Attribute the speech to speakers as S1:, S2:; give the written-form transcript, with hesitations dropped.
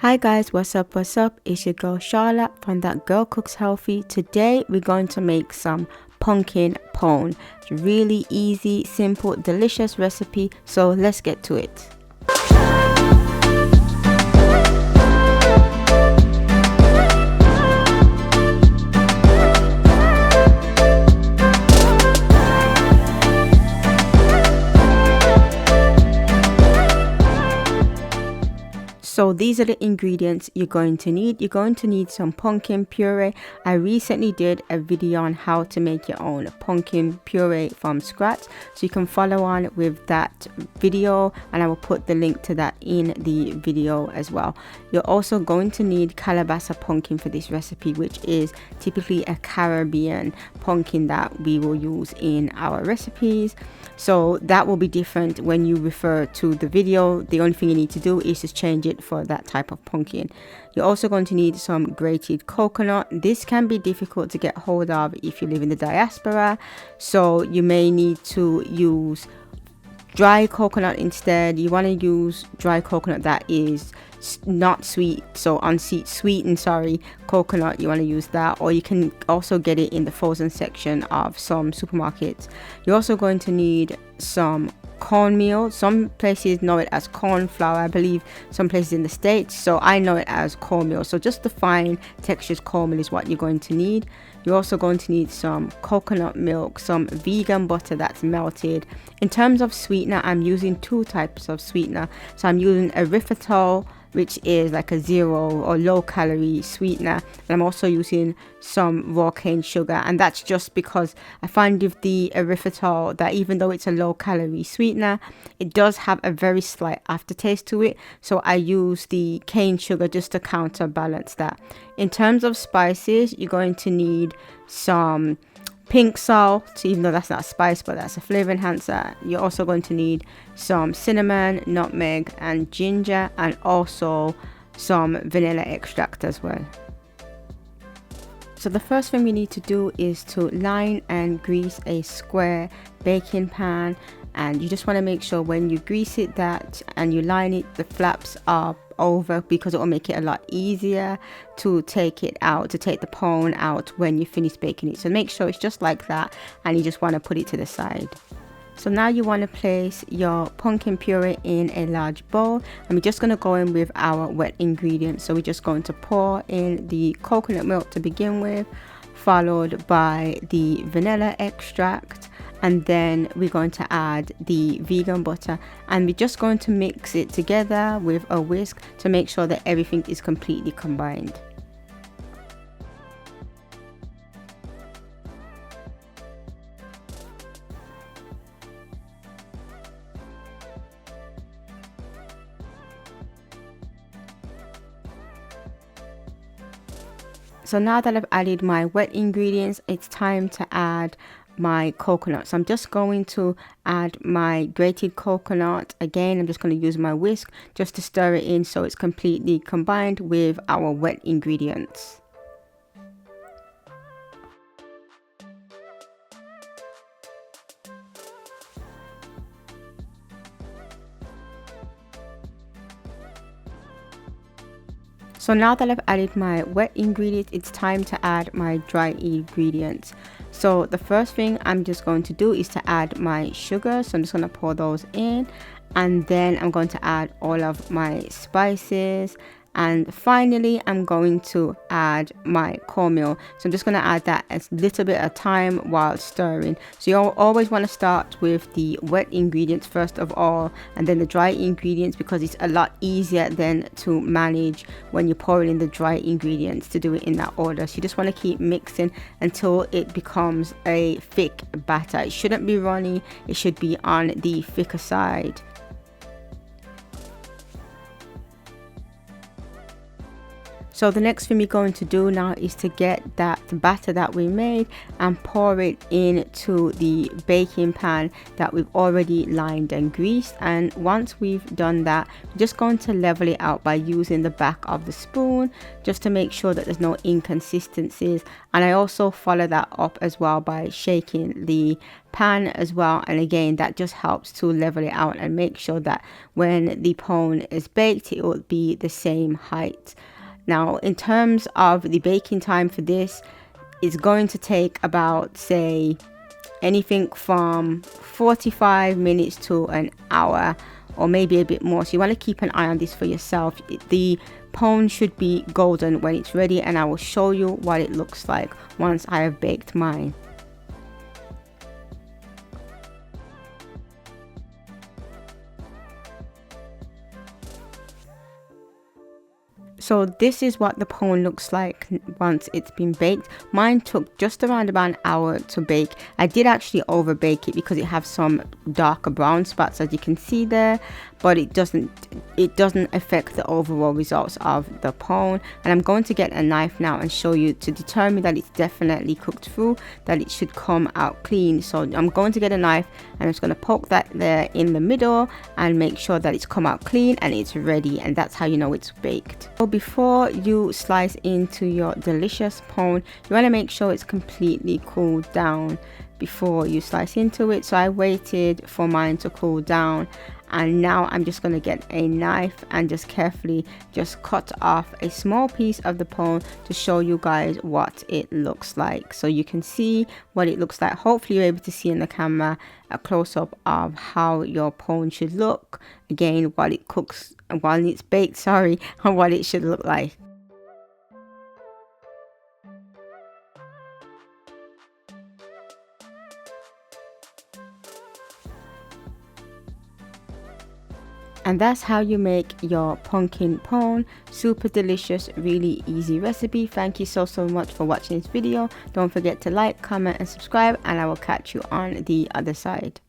S1: Hi guys, what's up, it's your girl Charla from That Girl Cooks Healthy. Today we're going to make some pumpkin pone. It's a really easy, simple, delicious recipe, so let's get to it. So these are the ingredients you're going to need. You're going to need some pumpkin puree. I recently did a video on how to make your own pumpkin puree from scratch, so you can follow on with that video, and I will put the link to that in the video as well. You're also going to need calabaza pumpkin for this recipe, which is typically a Caribbean pumpkin that we will use in our recipes. So that will be different when you refer to the video. The only thing you need to do is just change it for that type of pumpkin. You're also going to need some grated coconut. This can be difficult to get hold of if you live in the diaspora, so you may need to use dry coconut instead. You want to use dry coconut that is not sweet, so unsweetened coconut. You want to use that, or you can also get it in the frozen section of some supermarkets. You're also going to need some cornmeal. Some places know it as corn flour, I believe some places in the States, so I know it as cornmeal. So just the fine textured cornmeal is what you're going to need. You're also going to need some coconut milk, some vegan butter that's melted. In terms of sweetener, I'm using two types of sweetener. So I'm using erythritol, which is like a 0 or low calorie sweetener, and I'm also using some raw cane sugar. And that's just because I find with the erythritol that even though it's a low calorie sweetener, it does have a very slight aftertaste to it, so I use the cane sugar just to counterbalance that. In terms of spices, you're going to need some pink salt, even though that's not a spice, but that's a flavor enhancer. You're also going to need some cinnamon, nutmeg, and ginger, and also some vanilla extract as well. So the first thing we need to do is to line and grease a square baking pan, and you just want to make sure when you grease it that and you line it, the flaps are over, because it will make it a lot easier to take it out, to take the pone out when you finish baking it. So make sure it's just like that, and you just want to put it to the side. So now you want to place your pumpkin puree in a large bowl, and we're just going to go in with our wet ingredients. So we're just going to pour in the coconut milk to begin with, followed by the vanilla extract, and then we're going to add the vegan butter, and we're just going to mix it together with a whisk to make sure that everything is completely combined. So now that I've added my wet ingredients, it's time to add my coconut. So I'm just going to add my grated coconut. Again, I'm just going to use my whisk just to stir it in so it's completely combined with our wet ingredients. So now that I've added my wet ingredients, it's time to add my dry ingredients. So the first thing I'm just going to do is to add my sugar. So I'm just going to pour those in, and then I'm going to add all of my spices, and finally I'm going to add my cornmeal. So I'm just going to add that a little bit at a time while stirring. So you always want to start with the wet ingredients first of all, and then the dry ingredients, because it's a lot easier then to manage when you're pouring in the dry ingredients, to do it in that order. So you just want to keep mixing until it becomes a thick batter. It shouldn't be runny, it should be on the thicker side. So the next thing we're going to do now is to get that batter that we made and pour it into the baking pan that we've already lined and greased. And once we've done that, we're just going to level it out by using the back of the spoon just to make sure that there's no inconsistencies. And I also follow that up as well by shaking the pan as well, and again that just helps to level it out and make sure that when the pone is baked it will be the same height. Now in terms of the baking time for this, it's going to take about, say, anything from 45 minutes to an hour, or maybe a bit more, so you want to keep an eye on this for yourself. The pone should be golden when it's ready, and I will show you what it looks like once I have baked mine. So this is what the pone looks like once it's been baked. Mine took just around about an hour to bake. I did actually over bake it because it has some darker brown spots, as you can see there, but it doesn't affect the overall results of the pone. And I'm going to get a knife now and show you to determine that it's definitely cooked through, that it should come out clean. So I'm going to get a knife and I'm just going to poke that there in the middle and make sure that it's come out clean and it's ready, and that's how you know it's baked. So before you slice into your delicious pone, you want to make sure it's completely cooled down before you slice into it. So I waited for mine to cool down, and now I'm just going to get a knife and just carefully just cut off a small piece of the pone to show you guys what it looks like, so you can see what it looks like. Hopefully you're able to see in the camera a close-up of how your pone should look, again while it cooks, while it's baked, sorry, and what it should look like. And that's how you make your pumpkin pone. Super delicious, really easy recipe. Thank you so much for watching this video. Don't forget to like, comment and subscribe, and I will catch you on the other side.